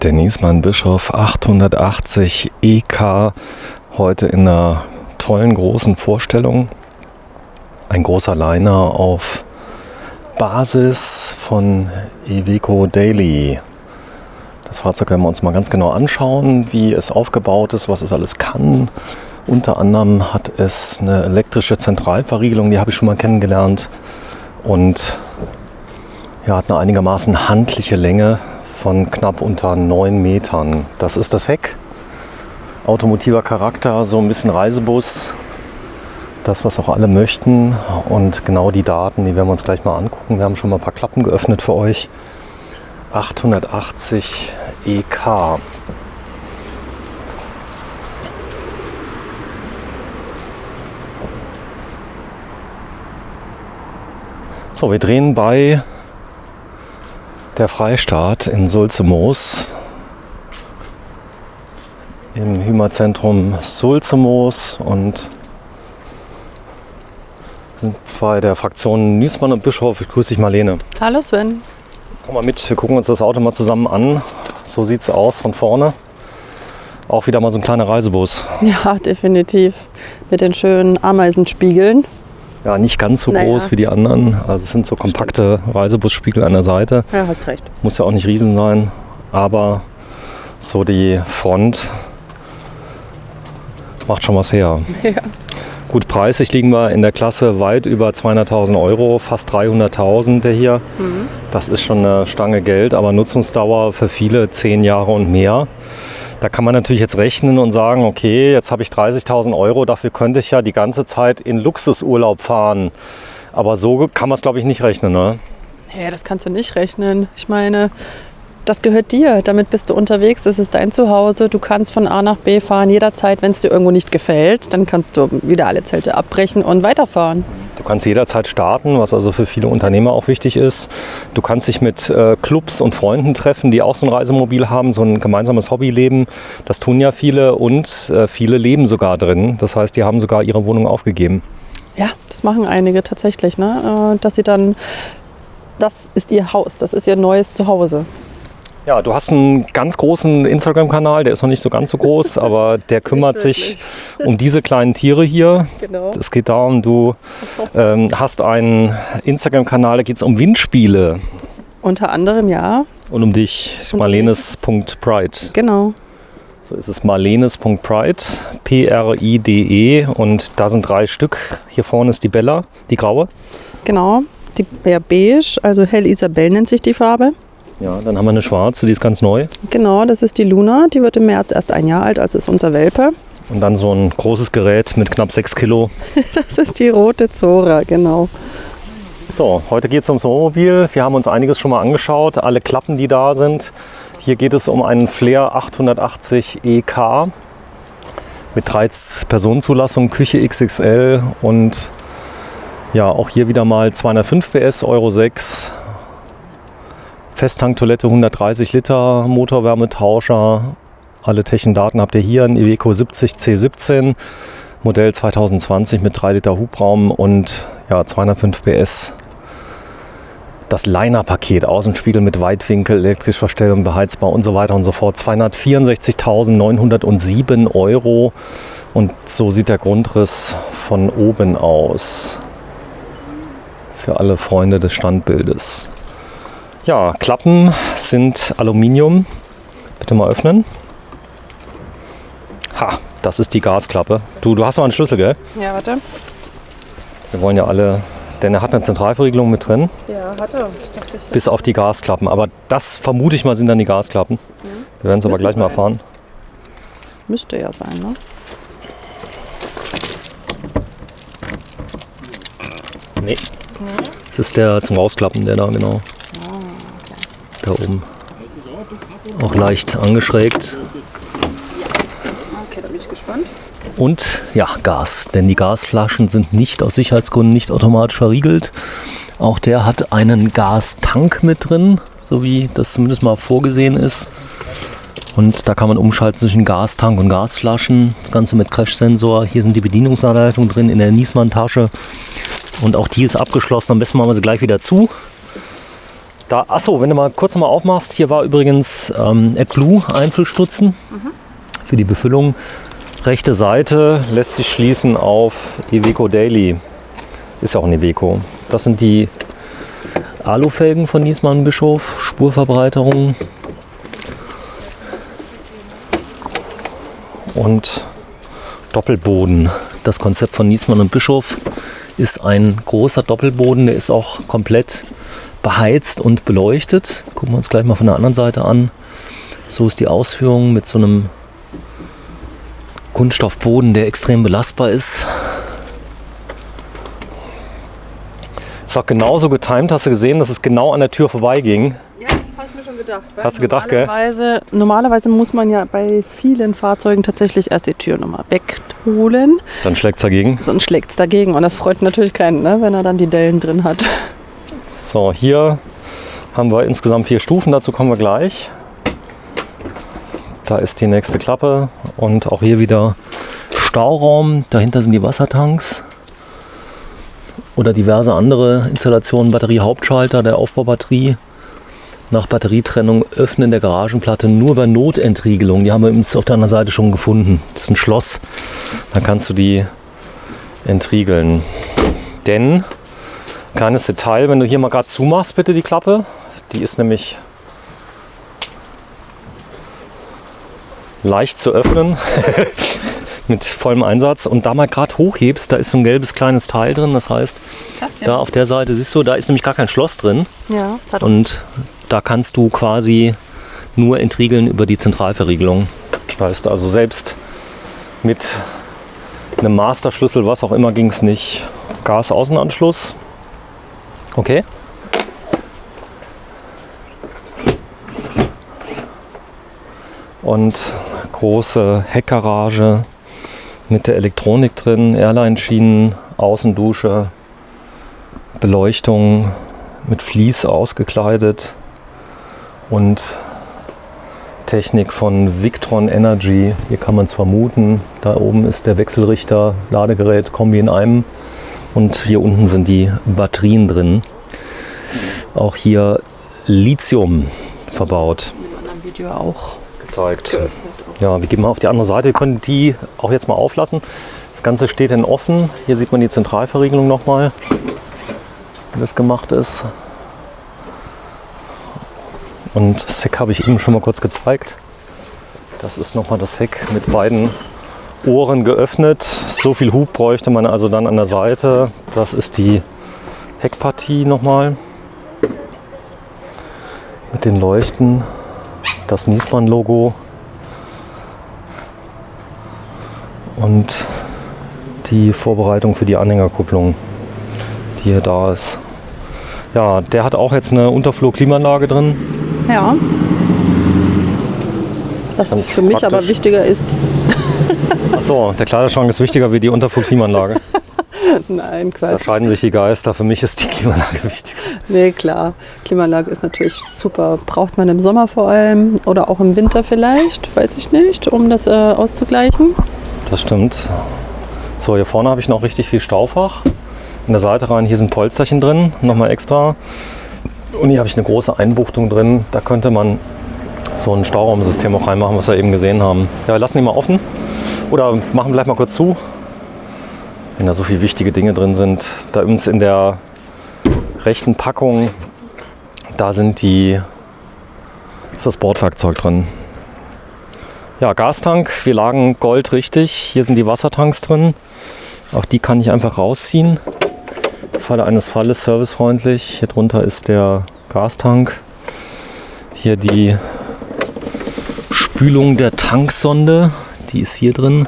Der Niesmann Bischof 880 EK, heute in einer tollen großen Vorstellung. Ein großer Liner auf Basis von Iveco Daily. Das Fahrzeug werden wir uns mal ganz genau anschauen, wie es aufgebaut ist, was es alles kann. Unter anderem hat es eine elektrische Zentralverriegelung, die habe ich schon mal kennengelernt. Und ja, hat eine einigermaßen handliche Länge von knapp unter 9 Metern. Das ist das Heck. Automotiver Charakter, so ein bisschen Reisebus. Das, was auch alle möchten. Und genau die Daten, die werden wir uns gleich mal angucken. Wir haben schon mal ein paar Klappen geöffnet für euch. 880 EK. So, wir drehen bei der Freistaat in Sulzemoos im Hümerzentrum Sulzemoos und sind bei der Fraktion Niesmann und Bischof. Ich grüße dich, Marlene. Hallo Sven. Komm mal mit, wir gucken uns das Auto mal zusammen an. So sieht es aus von vorne. Auch wieder mal so ein kleiner Reisebus. Ja, definitiv. Mit den schönen Ameisenspiegeln. Ja, nicht ganz so groß wie die anderen. Also es sind so kompakte Reisebusspiegel an der Seite. Ja, hast recht. Muss ja auch nicht riesen sein, aber so die Front macht schon was her. Ja. Gut, preislich liegen wir in der Klasse weit über 200.000 Euro, fast 300.000 der hier. Das ist schon eine Stange Geld, aber Nutzungsdauer für viele 10 Jahre und mehr. Da kann man natürlich jetzt rechnen und sagen, okay, jetzt habe ich 30.000 Euro, dafür könnte ich ja die ganze Zeit in Luxusurlaub fahren. Aber so kann man es, glaube ich, nicht rechnen, ne? Ja, das kannst du nicht rechnen. Ich meine, das gehört dir. Damit bist du unterwegs, das ist dein Zuhause. Du kannst von A nach B fahren, jederzeit. Wenn es dir irgendwo nicht gefällt, dann kannst du wieder alle Zelte abbrechen und weiterfahren. Du kannst jederzeit starten, was also für viele Unternehmer auch wichtig ist. Du kannst dich mit Clubs und Freunden treffen, die auch so ein Reisemobil haben, so ein gemeinsames Hobbyleben. Das tun ja viele und viele leben sogar drin. Das heißt, die haben sogar ihre Wohnung aufgegeben. Ja, das machen einige tatsächlich, ne? Dass sie dann, das ist ihr Haus, das ist ihr neues Zuhause. Ja, du hast einen ganz großen Instagram-Kanal, der ist noch nicht so ganz so groß, aber der kümmert sich um diese kleinen Tiere hier. Genau. Es geht darum, du hast einen Instagram-Kanal, da geht es um Windspiele. Unter anderem, ja. Und um dich, marlenes.pride. Genau. So ist es, marlenes.pride, Pride, und da sind 3 Stück. Hier vorne ist die Bella, die graue. Genau, die beige, also hell Isabel nennt sich die Farbe. Ja, dann haben wir eine schwarze, die ist ganz neu. Genau, das ist die Luna, die wird im März erst 1 Jahr alt, also ist unser Welpe. Und dann so ein großes Gerät mit knapp 6 Kilo. Das ist die rote Zora, genau. So, heute geht es ums Wohnmobil. Wir haben uns einiges schon mal angeschaut, alle Klappen, die da sind. Hier geht es um einen Flair 880 EK mit 3 Personenzulassung, Küche XXL und ja, auch hier wieder mal 205 PS, Euro 6. Festtanktoilette 130 Liter, Motorwärmetauscher. Alle technischen Daten habt ihr hier. Ein Iveco 70 C17, Modell 2020 mit 3 Liter Hubraum und ja, 205 PS. Das Liner-Paket, Außenspiegel mit Weitwinkel, elektrisch Verstellung, beheizbar und so weiter und so fort. 264.907 Euro. Und so sieht der Grundriss von oben aus. Für alle Freunde des Standbildes. Ja, Klappen sind Aluminium. Bitte mal öffnen. Ha, das ist die Gasklappe. Du hast aber einen Schlüssel, gell? Ja, warte. Wir wollen ja alle, denn er hat eine Zentralverriegelung mit drin. Ja, hat er. Bis auf die Gasklappen. Aber das vermute ich mal sind dann die Gasklappen. Wir werden es aber gleich mal erfahren. Müsste ja sein, ne? Nee. Das ist der zum Rausklappen, der da genau. Da oben. Auch leicht angeschrägt. Okay, da bin ich gespannt. Und ja, Gas. Denn die Gasflaschen sind nicht aus Sicherheitsgründen nicht automatisch verriegelt. Auch der hat einen Gastank mit drin, so wie das zumindest mal vorgesehen ist. Und da kann man umschalten zwischen Gastank und Gasflaschen. Das Ganze mit Crash-Sensor. Hier sind die Bedienungsanleitungen drin in der Niesmann-Tasche. Und auch die ist abgeschlossen. Am besten machen wir sie gleich wieder zu. Da, achso, wenn du mal kurz noch mal aufmachst, hier war übrigens AdBlue Einfüllstutzen für die Befüllung. Rechte Seite lässt sich schließen auf Iveco Daily. Ist ja auch ein Iveco. Das sind die Alufelgen von Niesmann Bischof, Spurverbreiterung. Und Doppelboden. Das Konzept von Niesmann und Bischof ist ein großer Doppelboden, der ist auch komplett beheizt und beleuchtet. Gucken wir uns gleich mal von der anderen Seite an. So ist die Ausführung mit so einem Kunststoffboden, der extrem belastbar ist. Ist auch genauso getimt, hast du gesehen, dass es genau an der Tür vorbeiging. Ja, das habe ich mir schon gedacht. Hast du gedacht, gell? Normalerweise muss man ja bei vielen Fahrzeugen tatsächlich erst die Tür nochmal wegholen. Dann schlägt es dagegen. Sonst schlägt es dagegen und das freut natürlich keinen, ne, wenn er dann die Dellen drin hat. So, hier haben wir insgesamt 4 Stufen, dazu kommen wir gleich. Da ist die nächste Klappe und auch hier wieder Stauraum. Dahinter sind die Wassertanks oder diverse andere Installationen. Batterie-Hauptschalter, der Aufbaubatterie. Nach Batterietrennung öffnen der Garagenplatte nur bei Notentriegelung. Die haben wir übrigens auf der anderen Seite schon gefunden. Das ist ein Schloss. Dann kannst du die entriegeln. Denn, kleines Detail, wenn du hier mal gerade zumachst, bitte die Klappe. Die ist nämlich leicht zu öffnen. Mit vollem Einsatz. Und da mal gerade hochhebst, da ist so ein gelbes kleines Teil drin. Das heißt, da auf der Seite siehst du, da ist nämlich gar kein Schloss drin. Ja, und da kannst du quasi nur entriegeln über die Zentralverriegelung. Das heißt also, selbst mit einem Masterschlüssel, was auch immer, ging es nicht. Gasaußenanschluss. Okay. Und große Heckgarage mit der Elektronik drin, Airline-Schienen, Außendusche, Beleuchtung mit Vlies ausgekleidet und Technik von Victron Energy. Hier kann man es vermuten. Da oben ist der Wechselrichter, Ladegerät, Kombi in einem. Und hier unten sind die Batterien drin. Auch hier Lithium verbaut. im anderen Video auch Gezeigt. Ja, wir gehen mal auf die andere Seite. Wir können die auch jetzt mal auflassen. Das Ganze steht in offen. Hier sieht man die Zentralverriegelung nochmal, wie das gemacht ist. Und das Heck habe ich eben schon mal kurz gezeigt. Das ist nochmal das Heck mit beiden Ohren geöffnet. So viel Hub bräuchte man also dann an der Seite. Das ist die Heckpartie nochmal. Mit den Leuchten. Das Niesmann-Logo. Und die Vorbereitung für die Anhängerkupplung, die hier da ist. Ja, der hat auch jetzt eine Unterflur-Klimaanlage drin. Ja. Das Ganz für mich praktisch. aber wichtiger ist. Achso, der Kleiderschrank ist wichtiger wie die Unterflur-Klimaanlage. Nein, Da Quatsch. scheiden sich die Geister. Für mich ist die Klimaanlage wichtiger. Nee, klar. Klimaanlage ist natürlich super. Braucht man im Sommer vor allem oder auch im Winter vielleicht, weiß ich nicht, um das auszugleichen. Das stimmt. So, hier vorne habe ich noch richtig viel Staufach. In der Seite rein, hier sind Polsterchen drin, nochmal extra. Und hier habe ich eine große Einbuchtung drin. Da könnte man so ein Stauraumsystem auch reinmachen, was wir eben gesehen haben. Ja, wir lassen die mal offen. Oder machen vielleicht mal kurz zu. Wenn da so viele wichtige Dinge drin sind. Da übrigens in der rechten Packung, da ist das Bordwerkzeug drin. Ja, Gastank, wir lagen Gold richtig. Hier sind die Wassertanks drin. Auch die kann ich einfach rausziehen. Im Falle eines Falles servicefreundlich. Hier drunter ist der Gastank. Hier die Spülung der Tanksonde. Die ist hier drin.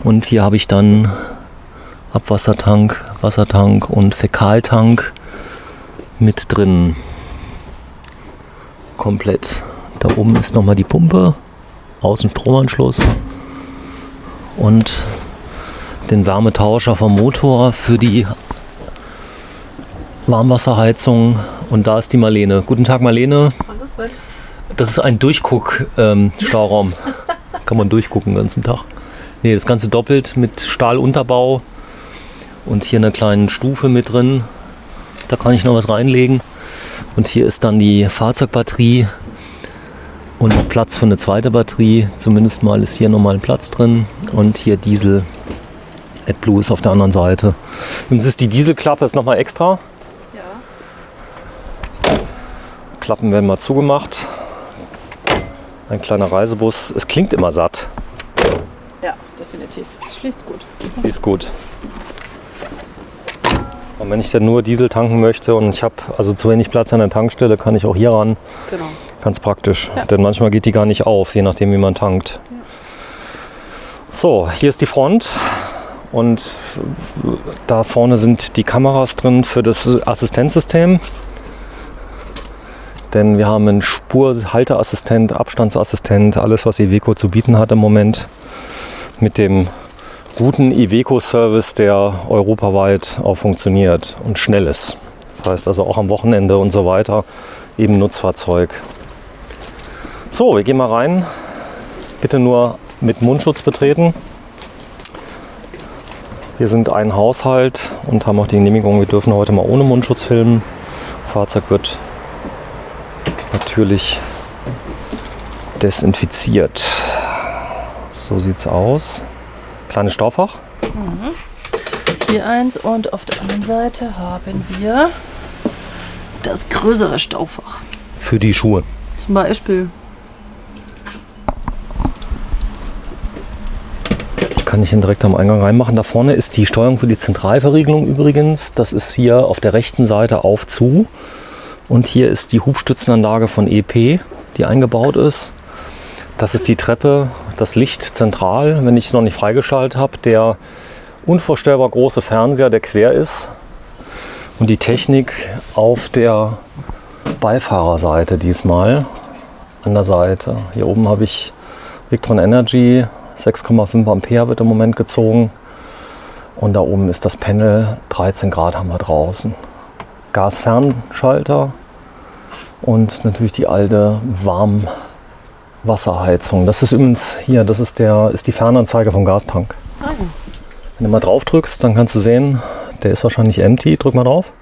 Und hier habe ich dann Abwassertank, Wassertank und Fäkaltank mit drin. Komplett. Da oben ist nochmal die Pumpe, außen Stromanschluss und den Wärmetauscher vom Motor für die Warmwasserheizung. Und da ist die Marlene. Guten Tag, Marlene. Das ist ein Durchguck-Stauraum. Kann man durchgucken den ganzen Tag. Nee, das Ganze doppelt mit Stahlunterbau und hier eine kleine Stufe mit drin. Da kann ich noch was reinlegen. Und hier ist dann die Fahrzeugbatterie und noch Platz für eine zweite Batterie. Zumindest mal ist hier nochmal Platz drin. Und hier Diesel. AdBlue ist auf der anderen Seite. Übrigens ist die Dieselklappe ist nochmal extra. Ja. Klappen werden mal zugemacht. Ein kleiner Reisebus. Es klingt immer satt. Ja, definitiv. Es schließt gut. Ist gut. Und wenn ich dann nur Diesel tanken möchte und ich habe also zu wenig Platz an der Tankstelle, kann ich auch hier ran. Genau. Ganz praktisch. Ja. Denn manchmal geht die gar nicht auf, je nachdem wie man tankt. Ja. So, hier ist die Front. Und da vorne sind die Kameras drin für das Assistenzsystem. Denn wir haben einen Spurhalteassistent, Abstandsassistent, alles was Iveco zu bieten hat im Moment. Mit dem guten Iveco-Service, der europaweit auch funktioniert und schnell ist. Das heißt also auch am Wochenende und so weiter eben Nutzfahrzeug. So, wir gehen mal rein. Bitte nur mit Mundschutz betreten. Wir sind ein Haushalt und haben auch die Genehmigung, wir dürfen heute mal ohne Mundschutz filmen. Fahrzeug wird natürlich desinfiziert. So sieht's aus. Kleines Staufach. Hier eins und auf der anderen Seite haben wir das größere Staufach. Für die Schuhe. Zum Beispiel. Kann ich ihn direkt am Eingang reinmachen. Da vorne ist die Steuerung für die Zentralverriegelung übrigens. Das ist hier auf der rechten Seite auf zu. Und hier ist die Hubstützenanlage von EP, die eingebaut ist. Das ist die Treppe, das Licht zentral, wenn ich es noch nicht freigeschaltet habe. Der unvorstellbar große Fernseher, der quer ist. Und die Technik auf der Beifahrerseite diesmal. An der Seite. Hier oben habe ich Victron Energy. 6,5 Ampere wird im Moment gezogen. Und da oben ist das Panel. 13 Grad haben wir draußen. Gasfernschalter. Und natürlich die alte Warmwasserheizung. Das ist übrigens hier, das ist die Fernanzeige vom Gastank. Ah, ja. Wenn du mal drauf drückst, dann kannst du sehen, der ist wahrscheinlich empty. Drück mal drauf.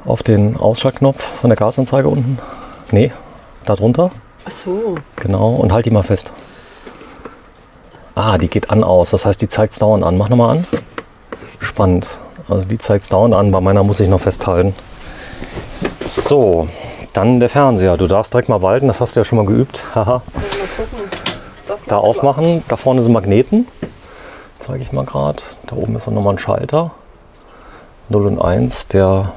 Auf den Ausschaltknopf von der Gasanzeige unten. Nee, da drunter. Ach so. Genau, und halt die mal fest. Ah, die geht an aus. Das heißt, die zeigt es dauernd an. Mach nochmal an. Spannend. Also die zeigt es dauernd an. Bei meiner muss ich noch festhalten. So, dann der Fernseher. Du darfst direkt mal walten. Das hast du ja schon mal geübt. Haha. Mal gucken. Das Da aufmachen. Da vorne sind Magneten. Zeige ich mal gerade. Da oben ist auch nochmal ein Schalter. 0 und 1. Der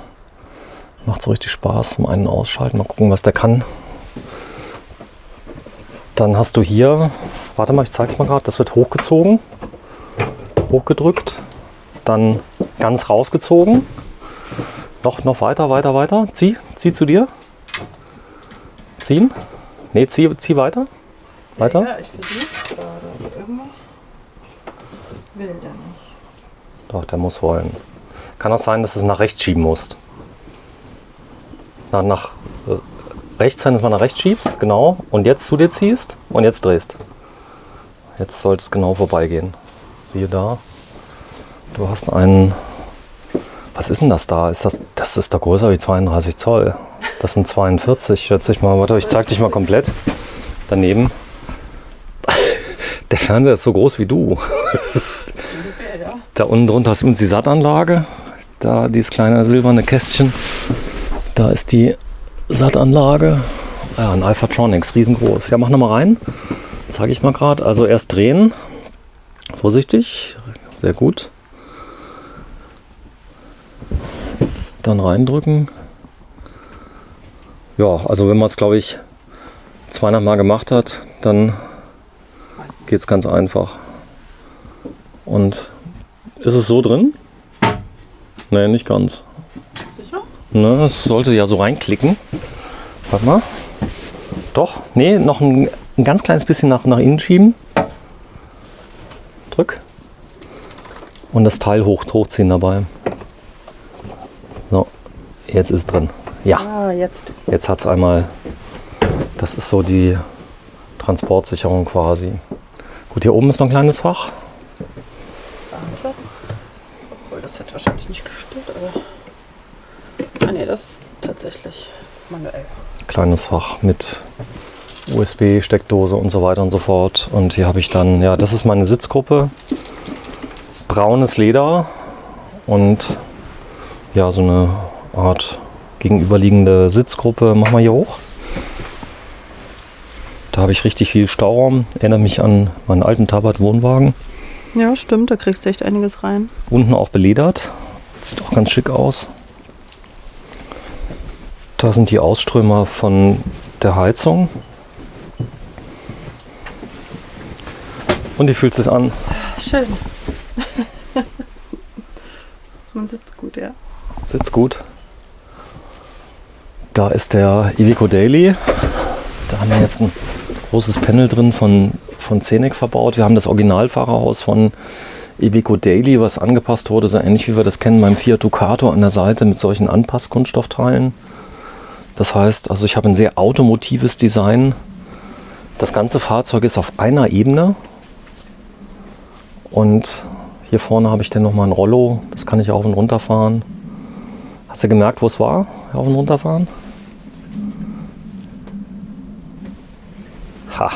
macht so richtig Spaß zum einen ausschalten. Mal gucken, was der kann. Dann hast du hier, warte mal, ich zeige es mal gerade, das wird hochgezogen, hochgedrückt, dann ganz rausgezogen, noch weiter, zieh zu dir, ziehen, nee, zieh weiter, weiter. Ja, ich versuche gerade. Irgendwie will der nicht. Doch, der muss wollen. Kann auch sein, dass du es nach rechts schieben musst. Nach rechts, wenn du es mal nach rechts schiebst, genau, und jetzt zu dir ziehst und jetzt drehst. Jetzt sollte es genau vorbeigehen. Siehe da, du hast einen, was ist denn das da? Das ist doch größer wie 32 Zoll. Das sind 42, schätze ich mal. Warte, ich zeig dich mal komplett. Daneben. Der Fernseher ist so groß wie du. Da unten drunter ist übrigens die Sattanlage. Da dieses kleine silberne Kästchen. Da ist die Sattanlage. Ja, ein Alphatronics, riesengroß. Ja, mach nochmal rein. Zeige ich mal gerade. Also erst drehen. Vorsichtig. Sehr gut. Dann reindrücken. Ja, also wenn man es, glaube ich, 200 Mal gemacht hat, dann geht es ganz einfach. Und ist es so drin? Nee, nicht ganz. Sicher? Ne, es sollte ja so reinklicken. Warte mal. Doch, nee, noch ein ganz kleines bisschen nach innen schieben. Drück. Und das Teil hochziehen dabei. So, jetzt ist es drin. Ja, Ah, jetzt. jetzt hat es einmal. Das ist so die Transportsicherung quasi. Gut, hier oben ist noch ein kleines Fach. Obwohl, das hätte wahrscheinlich nicht gestört, aber. Ah ne, das ist tatsächlich kleines Fach mit USB, Steckdose und so weiter und so fort. Und hier habe ich dann, ja, das ist meine Sitzgruppe. Braunes Leder und ja, so eine Art gegenüberliegende Sitzgruppe. Mach mal hier hoch. Da habe ich richtig viel Stauraum. Erinnert mich an meinen alten Tabat-Wohnwagen. Ja, stimmt, da kriegst du echt einiges rein. Unten auch beledert. Sieht auch ganz schick aus. Da sind die Ausströmer von der Heizung. Und wie fühlt es sich an? Schön. Man sitzt gut, ja. Sitzt gut. Da ist der Iveco Daily. Da haben wir jetzt ein großes Panel drin von Scenic verbaut. Wir haben das Originalfahrerhaus von Iveco Daily, was angepasst wurde, so ähnlich wie wir das kennen beim Fiat Ducato an der Seite mit solchen Anpasskunststoffteilen. Das heißt, also ich habe ein sehr automotives Design. Das ganze Fahrzeug ist auf einer Ebene. Und hier vorne habe ich dann nochmal ein Rollo. Das kann ich auf und runter fahren. Hast du gemerkt, wo es war? Auf und runter fahren? Ha!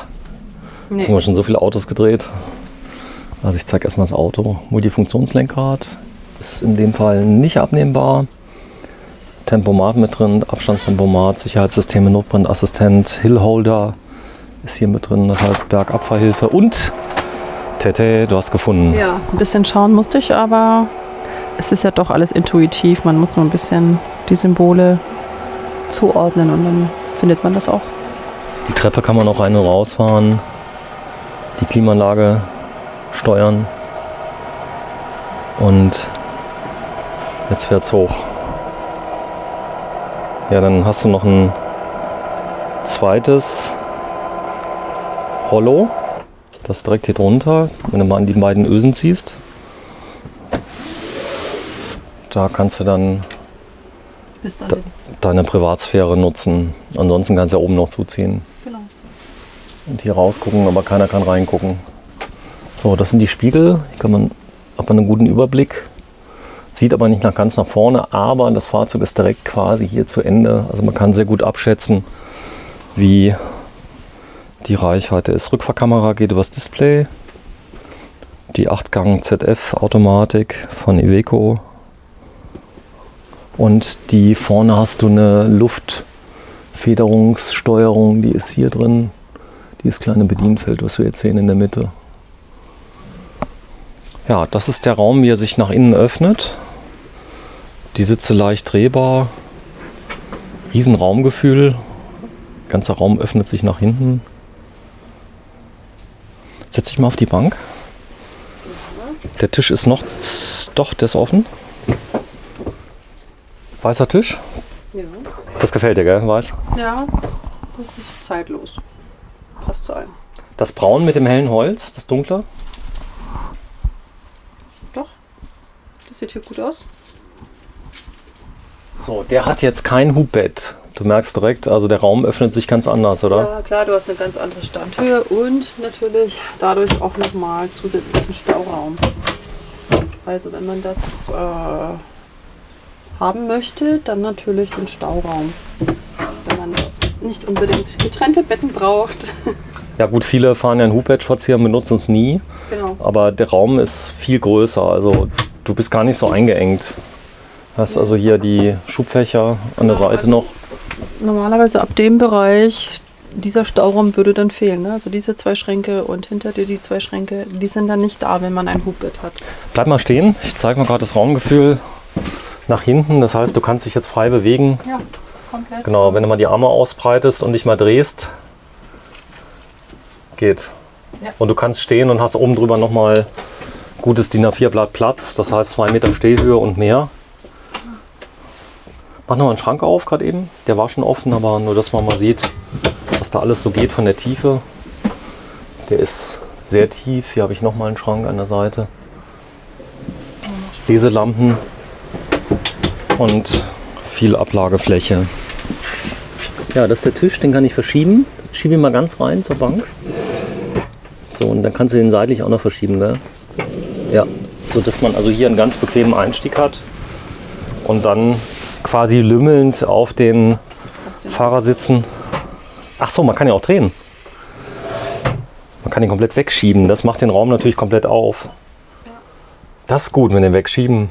Jetzt haben wir schon so viele Autos gedreht. Also ich zeige erstmal das Auto. Multifunktionslenkrad ist in dem Fall nicht abnehmbar. Tempomat mit drin, Abstandstempomat, Sicherheitssysteme, Notbrandassistent, Hillholder ist hier mit drin. Das heißt Bergabfahrhilfe und Tete, du hast gefunden. Ja, ein bisschen schauen musste ich, aber es ist ja doch alles intuitiv. Man muss nur ein bisschen die Symbole zuordnen und dann findet man das auch. Die Treppe kann man auch rein und rausfahren. Die Klimaanlage steuern. Und jetzt fährt es hoch. Ja, dann hast du noch ein zweites Rollo. Das ist direkt hier drunter, wenn du mal an die beiden Ösen ziehst. Da kannst du dann deine Privatsphäre nutzen. Ansonsten kannst du ja oben noch zuziehen. Genau. Und hier rausgucken, aber keiner kann reingucken. So, das sind die Spiegel. Hier hat man einen guten Überblick. Sieht aber nicht ganz nach vorne, aber das Fahrzeug ist direkt quasi hier zu Ende. Also man kann sehr gut abschätzen, wie die Reichweite ist. Rückfahrkamera geht übers Display. Die 8-Gang ZF-Automatik von Iveco. Und die vorne hast du eine Luftfederungssteuerung, die ist hier drin. Dieses kleine Bedienfeld, was wir jetzt sehen in der Mitte. Ja, das ist der Raum, wie er sich nach innen öffnet. Die Sitze leicht drehbar. Riesenraumgefühl. Der ganze Raum öffnet sich nach hinten. Setz dich mal auf die Bank. Der Tisch ist noch... Doch, der ist offen. Weißer Tisch? Ja. Das gefällt dir, gell? Weiß? Ja, das ist zeitlos. Passt zu allem. Das Braun mit dem hellen Holz, das dunkle? Doch, das sieht hier gut aus. So, der hat jetzt kein Hubbett. Du merkst direkt, also der Raum öffnet sich ganz anders, oder? Ja, klar, du hast eine ganz andere Standhöhe und natürlich dadurch auch nochmal zusätzlichen Stauraum. Also wenn man das haben möchte, dann natürlich den Stauraum. Wenn man nicht unbedingt getrennte Betten braucht. Ja gut, viele fahren ja ein Hubbett spazieren, benutzen es nie. Genau. Aber der Raum ist viel größer, also du bist gar nicht so eingeengt. Hast also hier die Schubfächer an der Seite noch. Normalerweise ab dem Bereich, dieser Stauraum würde dann fehlen. Ne? Also diese zwei Schränke und hinter dir die zwei Schränke, die sind dann nicht da, wenn man ein Hubbett hat. Bleib mal stehen, ich zeige mal gerade das Raumgefühl nach hinten. Das heißt, du kannst dich jetzt frei bewegen. Ja, komplett. Genau, wenn du mal die Arme ausbreitest und dich mal drehst, geht. Ja. Und du kannst stehen und hast oben drüber nochmal gutes DIN A4 Blatt Platz. Das heißt 2 Meter Stehhöhe und mehr. Mach noch einen Schrank auf, gerade eben. Der war schon offen, aber nur, dass man mal sieht, was da alles so geht von der Tiefe. Der ist sehr tief. Hier habe ich nochmal einen Schrank an der Seite. Leselampen und viel Ablagefläche. Ja, das ist der Tisch, den kann ich verschieben. Schiebe ihn mal ganz rein zur Bank. So, und dann kannst du den seitlich auch noch verschieben, ne? Ja, so dass man also hier einen ganz bequemen Einstieg hat und dann quasi lümmelnd auf den Fahrer sitzen. Ach so, man kann ja auch drehen. Man kann ihn komplett wegschieben. Das macht den Raum natürlich komplett auf. Das ist gut mit dem Wegschieben.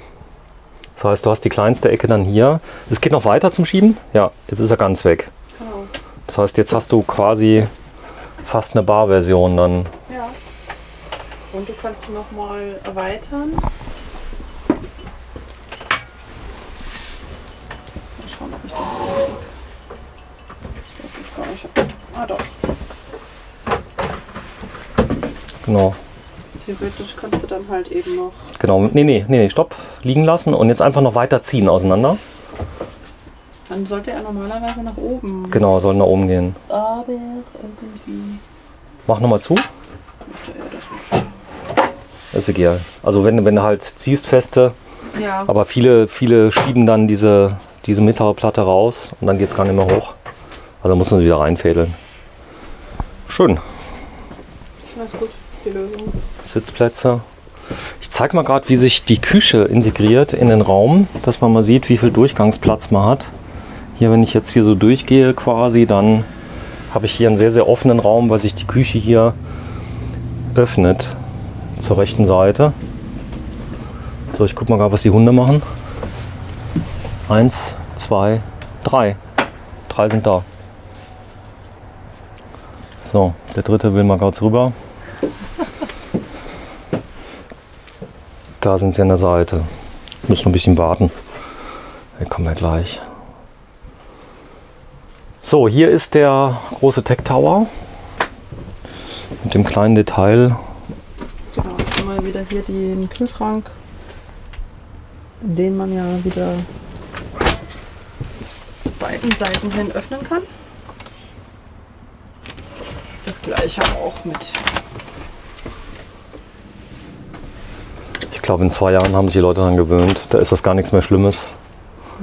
Das heißt, du hast die kleinste Ecke dann hier. Es geht noch weiter zum Schieben? Ja, jetzt ist er ganz weg. Genau. Das heißt, jetzt hast du quasi fast eine Barversion dann. Ja. Und du kannst ihn nochmal erweitern. Mal schauen, ob ich das so kriege. Das ist gar nicht. Ah, doch. Genau. Theoretisch kannst du dann halt eben noch. Genau. Nee, stopp. Liegen lassen und jetzt einfach noch weiter ziehen auseinander. Dann sollte er normalerweise nach oben. Genau, soll nach oben gehen. Aber irgendwie Mach nochmal zu. möchte er das nicht. Ist egal. Also wenn du halt ziehst feste, Ja. aber viele schieben dann diese mittlere Platte raus und dann geht es gar nicht mehr hoch. Also muss man wieder reinfädeln. Schön. Das ist gut, die Lösung. Sitzplätze. Ich zeige mal gerade, wie sich die Küche integriert in den Raum, dass man mal sieht, wie viel Durchgangsplatz man hat. Hier, wenn ich jetzt hier so durchgehe quasi, dann habe ich hier einen sehr, sehr offenen Raum, weil sich die Küche hier öffnet zur rechten Seite. So, ich gucke mal gerade, was die Hunde machen. 1, 2, 3. 3 sind da. So, der dritte will mal gerade rüber. Da sind sie an der Seite. Müssen noch ein bisschen warten. Dann kommen wir gleich. So, hier ist der große Tech Tower. Mit dem kleinen Detail. Genau, jetzt haben wir wieder hier den Kühlschrank, den man ja wieder zu beiden Seiten hin öffnen kann. Das gleiche auch mit. Ich glaube, in 2 Jahren haben sich die Leute daran gewöhnt. Da ist das gar nichts mehr Schlimmes.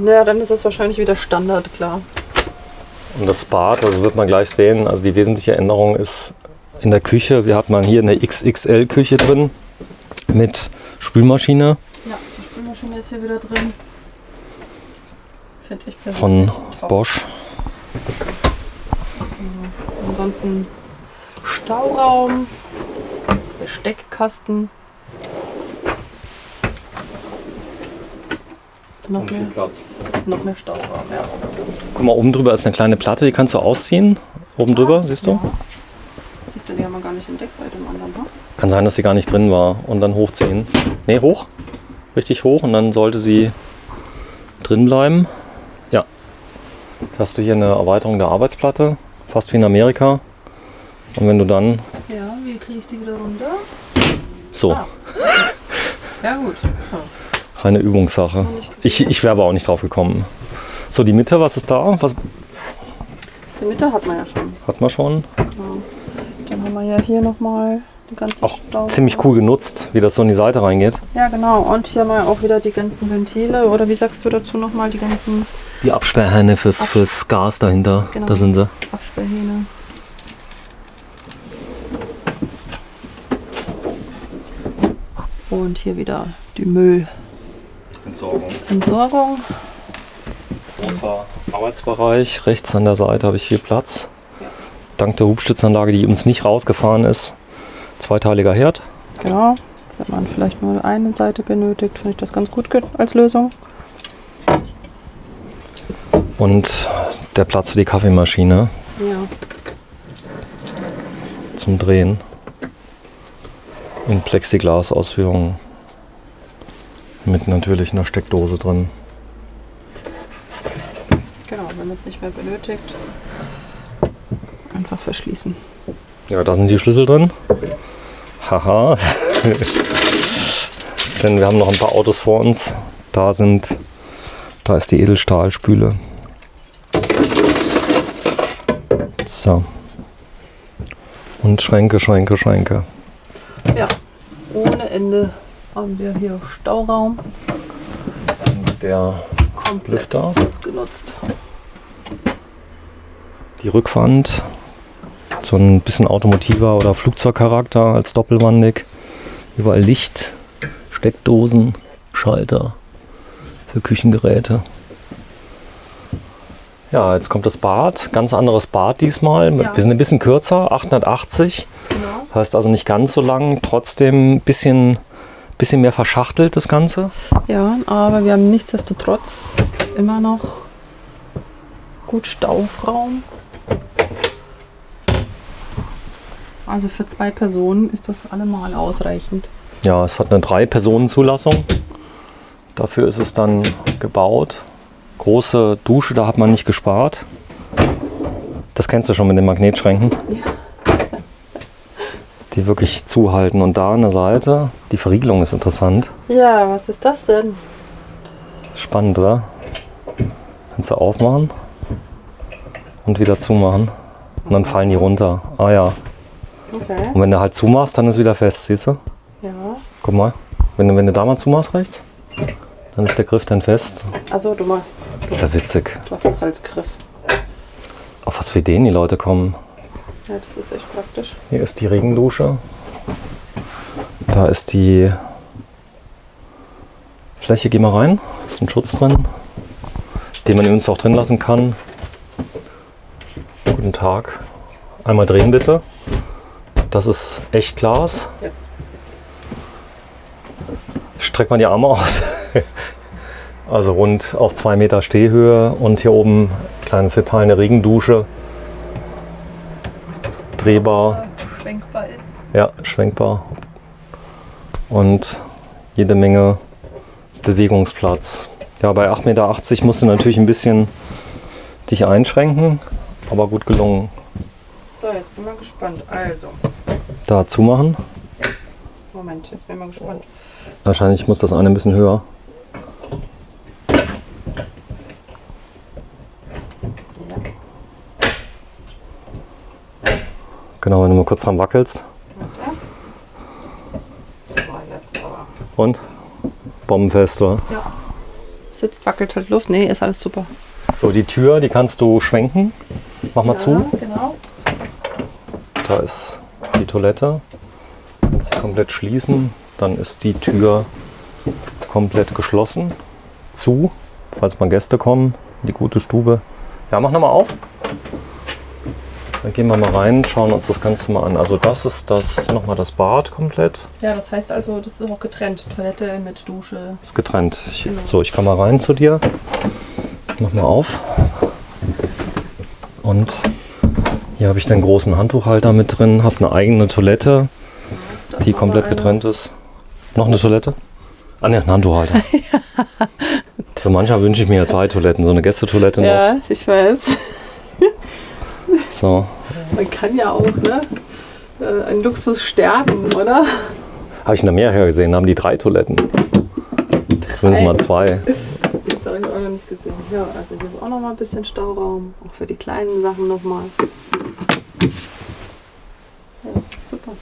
Ja, dann ist es wahrscheinlich wieder Standard, klar. Und das Bad, also wird man gleich sehen, also die wesentliche Änderung ist in der Küche. Wir hatten hier eine XXL-Küche drin mit Spülmaschine Ja, die Spülmaschine ist hier wieder drin. Finde ich von persönlich top. Bosch. Ansonsten Stauraum, Besteckkasten. Noch mehr Stauraum, ja. Guck mal, oben drüber ist eine kleine Platte, die kannst du ausziehen. Oben drüber, siehst du? Ja. Siehst du, die haben wir gar nicht entdeckt bei dem anderen, ne? Kann sein, dass sie gar nicht drin war. Und dann hochziehen. Ne, hoch. Richtig hoch. Und dann sollte sie drin bleiben. Ja. Jetzt hast du hier eine Erweiterung der Arbeitsplatte. Fast wie in Amerika. Und wenn du dann Ja, wie kriege ich die wieder runter? so, Ah. Ja gut. Ja. reine Übungssache. Ich wäre aber auch nicht drauf gekommen. So, die Mitte, was ist da? Was Die Mitte hat man ja schon. hat man schon? Genau. Dann haben wir ja hier nochmal die ganze Auch Stauraum. ziemlich cool genutzt, wie das so in die Seite reingeht. Ja genau. Und hier haben wir auch wieder die ganzen Ventile. Oder wie sagst du dazu nochmal? Die ganzen Die Absperrhähne fürs Gas dahinter. Genau. Da sind sie. Absperrhähne. Und hier wieder die Müllentsorgung. Großer Arbeitsbereich. Rechts an der Seite habe ich viel Platz. Dank der Hubstützanlage, die uns nicht rausgefahren ist. Zweiteiliger Herd. Genau. Wenn man vielleicht nur eine Seite benötigt, finde ich das ganz gut als Lösung. Und der Platz für die Kaffeemaschine Ja. zum Drehen. In Plexiglas-Ausführung. Mit natürlich einer Steckdose drin. Genau, wenn man es nicht mehr benötigt, einfach verschließen. Ja, da sind die Schlüssel drin. Haha. Denn wir haben noch ein paar Autos vor uns. Da ist die Edelstahlspüle. So. Und Schränke. Ja, ohne Ende haben wir hier Stauraum. So ist der Komplett Lüfter. ausgenutzt. Die Rückwand. So ein bisschen automotiver oder Flugzeugcharakter als doppelwandig. Überall Licht, Steckdosen, Schalter für Küchengeräte. Ja, jetzt kommt das Bad. Ganz anderes Bad diesmal. Ja. Wir sind ein bisschen kürzer, 880. Genau. Heißt also nicht ganz so lang. Trotzdem ein bisschen mehr verschachtelt das Ganze. Ja, aber wir haben nichtsdestotrotz immer noch gut Stauraum. Also für 2 Personen ist das allemal ausreichend. Ja, es hat eine 3-Personen-Zulassung. Dafür ist es dann gebaut. Große Dusche, da hat man nicht gespart. Das kennst du schon mit den Magnetschränken. Ja. Die wirklich zuhalten. Und da an der Seite, die Verriegelung ist interessant. Ja, was ist das denn? Spannend, oder? Kannst du aufmachen und wieder zumachen. Und dann fallen die runter. Ah ja. Okay. Und wenn du halt zumachst, dann ist wieder fest, siehst du? Ja. Guck mal. Wenn du da mal zumachst rechts, dann ist der Griff dann fest. Also du machst. Ist ja witzig. Du hast das als Griff. Auf was für Ideen die Leute kommen. Ja, das ist echt praktisch. Hier ist die Regendusche. Da ist die Fläche. Geh mal rein. Ist ein Schutz drin, den man übrigens auch drin lassen kann. Guten Tag. Einmal drehen bitte. Das ist echt Glas. Jetzt. Streck mal die Arme aus. Also rund auf 2 Meter Stehhöhe. Und hier oben kleines Detail, eine Regendusche. Drehbar. Schwenkbar ist. Ja, schwenkbar. Und jede Menge Bewegungsplatz. Ja, bei 8,80 Meter musst du natürlich ein bisschen dich einschränken, aber gut gelungen. So, jetzt bin ich mal gespannt. Also, Da zumachen. Moment, jetzt bin ich mal gespannt. Wahrscheinlich muss das eine ein bisschen höher. Genau, wenn du mal kurz dran wackelst. Warte. Das war jetzt aber. Und? Bombenfest, oder? Ja. Sitzt, wackelt halt Luft. Nee, ist alles super. So, die Tür, die kannst du schwenken. Mach mal zu. Genau. Da ist die Toilette. Kannst sie komplett schließen. Dann ist die Tür komplett geschlossen. Zu, falls mal Gäste kommen. Die gute Stube. Ja, mach nochmal auf. Dann gehen wir mal rein, schauen uns das Ganze mal an. Also das ist nochmal das Bad komplett. Ja, das heißt also, das ist auch getrennt. Toilette mit Dusche. Ist getrennt. So, ich kann mal rein zu dir. Mach mal auf. Und hier habe ich den großen Handtuchhalter mit drin. Habe eine eigene Toilette, die komplett getrennt ist. Noch eine Toilette? Ah ne, ein Handtuchhalter. So manchmal wünsche ich mir ja 2 Toiletten. So eine Gästetoilette noch. Ja, ich weiß. So. Man kann ja auch, ne? Ein Luxus sterben, oder? Habe ich in Amerika gesehen, da haben die 3 Toiletten. Zumindest mal 2. Das habe ich auch noch nicht gesehen. Ja, also hier ist auch noch mal ein bisschen Stauraum. Auch für die kleinen Sachen nochmal. Ja, das ist super.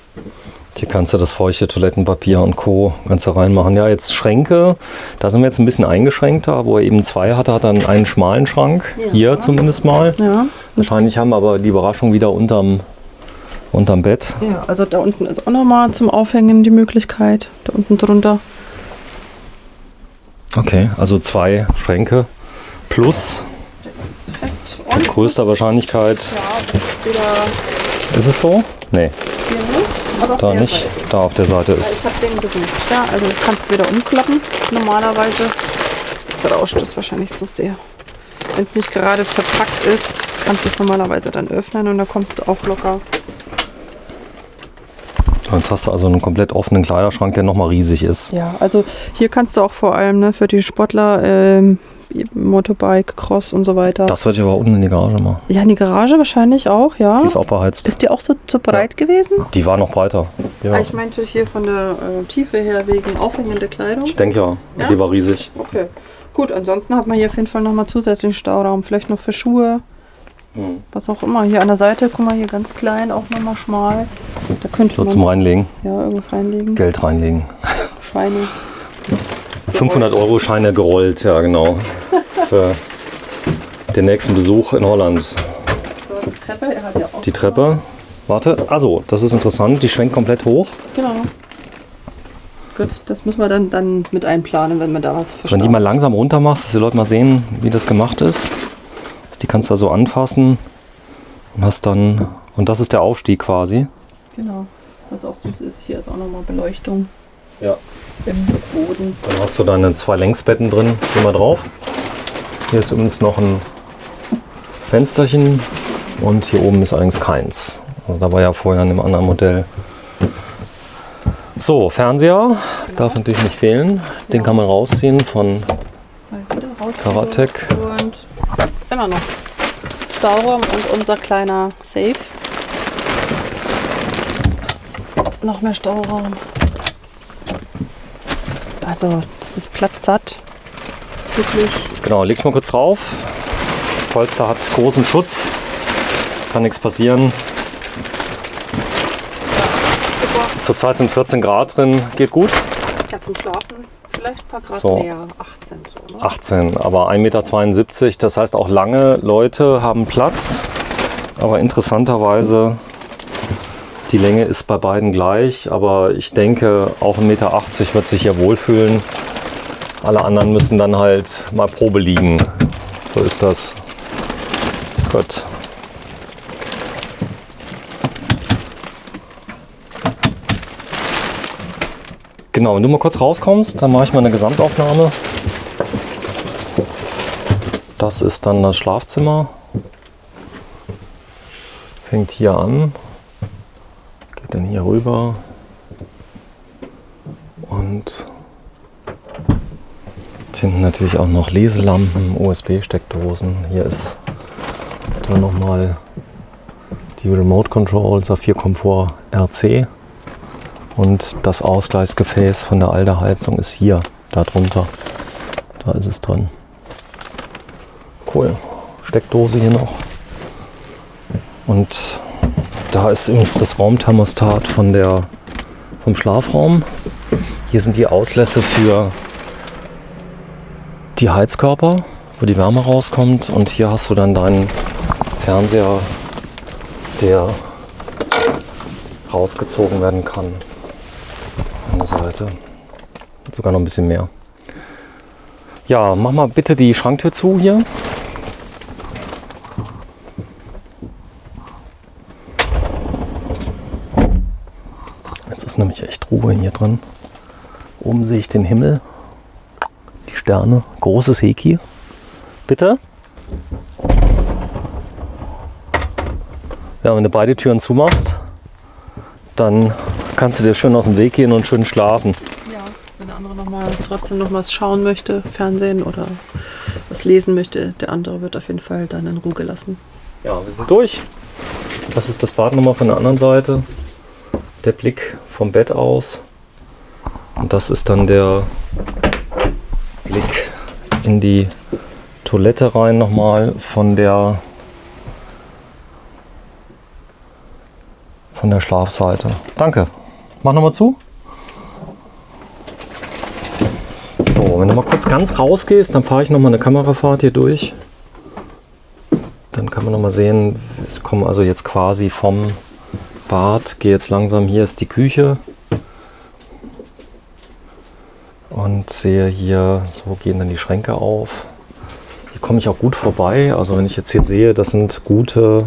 Hier kannst du das feuchte Toilettenpapier und Co. kannst du reinmachen. Ja, jetzt Schränke. Da sind wir jetzt ein bisschen eingeschränkter. Wo er eben 2 hatte, hat er einen schmalen Schrank. Ja. Hier zumindest mal. Ja. Wahrscheinlich haben wir aber die Überraschung wieder unterm Bett. Ja, also da unten ist auch noch mal zum Aufhängen die Möglichkeit. Da unten drunter. Okay, also 2 Schränke plus Fest und größter Wahrscheinlichkeit. ja, das ist wieder Ist es so? Nee, hier nicht. Aber auf da der nicht. Seite. Da auf der Seite Ich ist. habe den gesucht. Ja, also du kannst es wieder umklappen. Normalerweise. Jetzt rauscht es wahrscheinlich so sehr. Wenn es nicht gerade verpackt ist, kannst du es normalerweise dann öffnen und da kommst du auch locker. Jetzt hast du also einen komplett offenen Kleiderschrank, der nochmal riesig ist. Ja, also hier kannst du auch vor allem ne, für die Sportler Motorbike, Cross und so weiter. Das würde ich aber unten in die Garage machen. Ja, in die Garage wahrscheinlich auch, ja. Die ist auch beheizt. Ist die auch so breit gewesen? Die war noch breiter. Ja. Ich meinte hier von der Tiefe her wegen aufhängender Kleidung. Ich denke ja. Ja? Die war riesig. Okay. Gut, ansonsten hat man hier auf jeden Fall nochmal zusätzlichen Stauraum. Vielleicht noch für Schuhe, was auch immer. Hier an der Seite, guck mal, hier ganz klein, auch nochmal schmal. Da könnte So man zum Reinlegen. ja, irgendwas reinlegen. Geld reinlegen. Scheine. 500-Euro-Scheine gerollt, ja genau. Für den nächsten Besuch in Holland. So, die Treppe, er hat ja auch. Die Treppe. Warte. Also, das ist interessant. Die schwenkt komplett hoch. Genau. Gut, das müssen wir dann mit einplanen, wenn wir da was Also, wenn die mal langsam runter machst, dass die Leute mal sehen, wie das gemacht ist. Die kannst du also anfassen und hast dann, und das ist der Aufstieg quasi. Genau. Was auch süß ist, hier ist auch nochmal Beleuchtung Ja. im Boden. Dann hast du deine 2 Längsbetten drin. Geh mal drauf. Hier ist übrigens noch ein Fensterchen und hier oben ist allerdings keins. Also da war ja vorher in einem anderen Modell. So, Fernseher darf natürlich nicht fehlen. Den kann man rausziehen von Mal wieder raus. Karatec. Und immer noch Stauraum und unser kleiner Safe. Noch mehr Stauraum. Also, das ist platzsatt. Wirklich. Genau, leg's mal kurz drauf. Polster hat großen Schutz. Kann nichts passieren. Super. Zurzeit sind 14 Grad drin. Geht gut. Ja, zum Schlafen vielleicht ein paar Grad So. mehr. 18 so, ne? 18, aber 1,72 Meter. Das heißt, auch lange Leute haben Platz. Aber interessanterweise, die Länge ist bei beiden gleich. Aber ich denke, auch 1,80 Meter wird sich hier wohlfühlen. Alle anderen müssen dann halt mal Probe liegen. So ist das. Gut. Genau, wenn du mal kurz rauskommst, dann mache ich mal eine Gesamtaufnahme. Das ist dann das Schlafzimmer. Fängt hier an, geht dann hier rüber und hinten natürlich auch noch Leselampen, USB-Steckdosen. Hier ist dann nochmal die Remote Control Saphir Komfort RC. Und das Ausgleichsgefäß von der Alder-Heizung ist hier, da drunter. Da ist es drin. Cool. Steckdose hier noch. Und da ist übrigens das Raumthermostat vom Schlafraum. Hier sind die Auslässe für die Heizkörper, wo die Wärme rauskommt. Und hier hast du dann deinen Fernseher, der rausgezogen werden kann. An der Seite. Sogar noch ein bisschen mehr. Ja, mach mal bitte die Schranktür zu hier. Jetzt ist nämlich echt Ruhe hier drin. Oben sehe ich den Himmel, die Sterne, großes Heki. Bitte? Ja, wenn du beide Türen zumachst, dann kannst du dir schön aus dem Weg gehen und schön schlafen. Ja, wenn der andere trotzdem noch was schauen möchte, Fernsehen oder was lesen möchte, der andere wird auf jeden Fall dann in Ruhe gelassen. Ja, wir sind durch. Das ist das Bad nochmal von der anderen Seite. Der Blick vom Bett aus. Und das ist dann der Blick in die Toilette rein nochmal von der Schlafseite. Danke. Mach nochmal zu. So, wenn du mal kurz ganz rausgehst, dann fahre ich nochmal eine Kamerafahrt hier durch. Dann kann man nochmal sehen, es kommen also jetzt quasi vom Bad, gehe jetzt langsam, hier ist die Küche. Und sehe hier, so gehen dann die Schränke auf. Hier komme ich auch gut vorbei. Also wenn ich jetzt hier sehe, das ist ein guter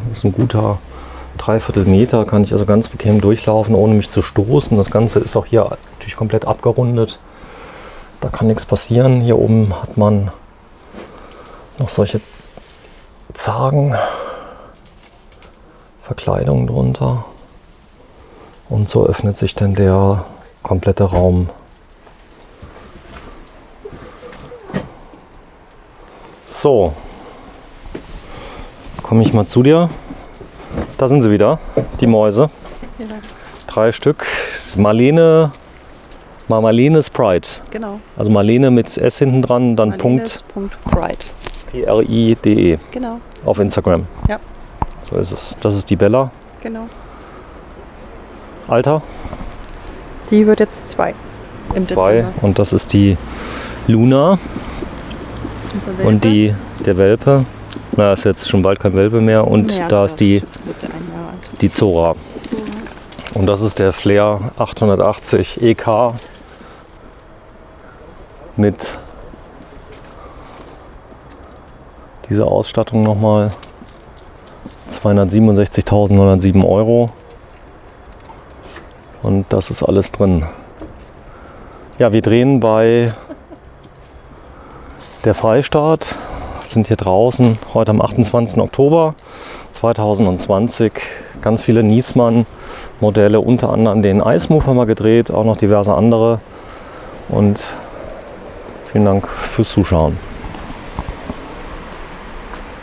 3/4 Meter, kann ich also ganz bequem durchlaufen, ohne mich zu stoßen. Das Ganze ist auch hier natürlich komplett abgerundet. Da kann nichts passieren. Hier oben hat man noch solche Zagen, Verkleidung drunter. Und so öffnet sich dann der komplette Raum. So, komme ich mal zu dir. Da sind sie wieder, die Mäuse. Ja. 3 Stück. Marlene Sprite. Genau. Also Marlene mit S hinten dran, dann Punkt Pride. PRIDE Genau. auf Instagram. Ja. So ist es. Das ist die Bella. Genau. Alter? Die wird jetzt 2 im 2. Dezember. Und das ist die Luna. Unser Welpe. Und der Welpe. Na, ist jetzt schon bald kein Welpe mehr. Und Naja, da ist die wird sie 1 Jahr alt. die Zora. Und das ist der Flair 880 EK mit Diese Ausstattung nochmal 267.907 €. Und das ist alles drin. Ja, wir drehen bei der Freistaat, sind hier draußen heute am 28. Oktober 2020. Ganz viele Niesmann-Modelle, unter anderem den Ice Move haben wir gedreht, auch noch diverse andere. Und vielen Dank fürs Zuschauen.